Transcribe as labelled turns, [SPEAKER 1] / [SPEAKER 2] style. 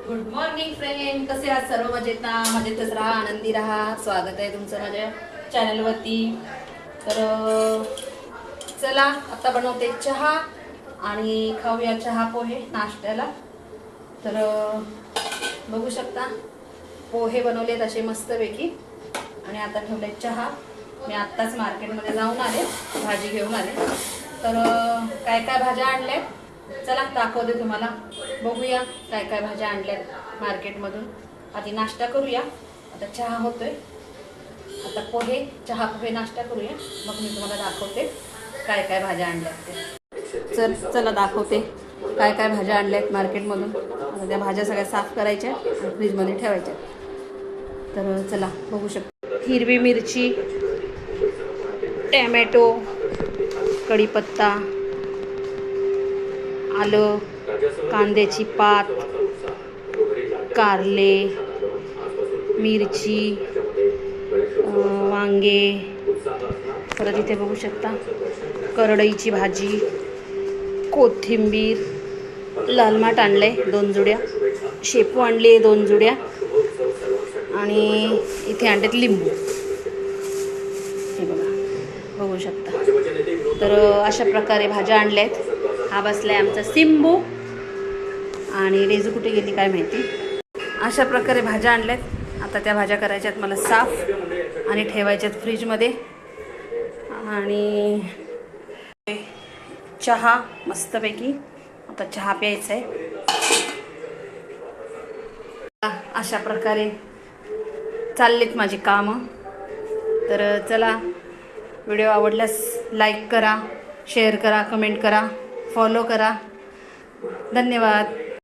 [SPEAKER 1] Good morning friend, कसे आहात सर्व? मजेत ना? मजेतच राहा, आनंदी राहा. स्वागत आहे तुमचं माझ्या चॅनलवरती. तर चला आता बनवते चहा आणि खाऊया चहा पोहे नाश्त्याला. तर बघू शकता पोहे बनवलेत असे मस्तपैकी आणि आता ठेवले चहा. मी आत्ताच मार्केटमध्ये जाऊन आले, भाजी घेऊन आले. तर काय काय भाज्या आणल्या चला दाखवते तुम्हाला. बघूया काय काय भाज्या आणल्यात मार्केटमधून. आधी नाश्ता करूया. आता चहा होतोय, आता पोहे चहा पोहे नाश्ता करूया, मग मी तुम्हाला दाखवते काय काय भाज्या आणल्यात ते. चला दाखवते काय काय भाज्या आणल्यात मार्केटमधून. आता त्या भाज्या सगळ्या साफ करायच्या आणि फ्रीजमध्ये ठेवायच्या. तर चला बघू शकता. हिरवी मिरची, टॅमॅटो, कढीपत्ता, आलं, कांद्याची पात, कारले, मिरची, वांगे, परत इथे बघू शकता करडईची भाजी, कोथिंबीर, लाल माठ आणले 2 जुड्या, शेपू आणले 2 जुड्या आणि इथे आणलेत लिंबू. हे बघा बघू शकता. तर अशा प्रकारे भाज्या आणल्या आहेत. हा बसलाय आमचा सिंबू आणि रेजू कुठे गेली काय माहिती. अशा प्रकारे भाज्या आणल्यात. आता त्या भाज्या करायच्यात मला साफ आणि ठेवायच्यात फ्रीजमध्ये. आणि चहा मस्तपैकी आता चहा प्यायचा आहे. अशा प्रकारे चाललेत माझी कामं. तर चला, व्हिडिओ आवडल्यास लाईक करा, शेअर करा, कमेंट करा, फॉलो करा. धन्यवाद.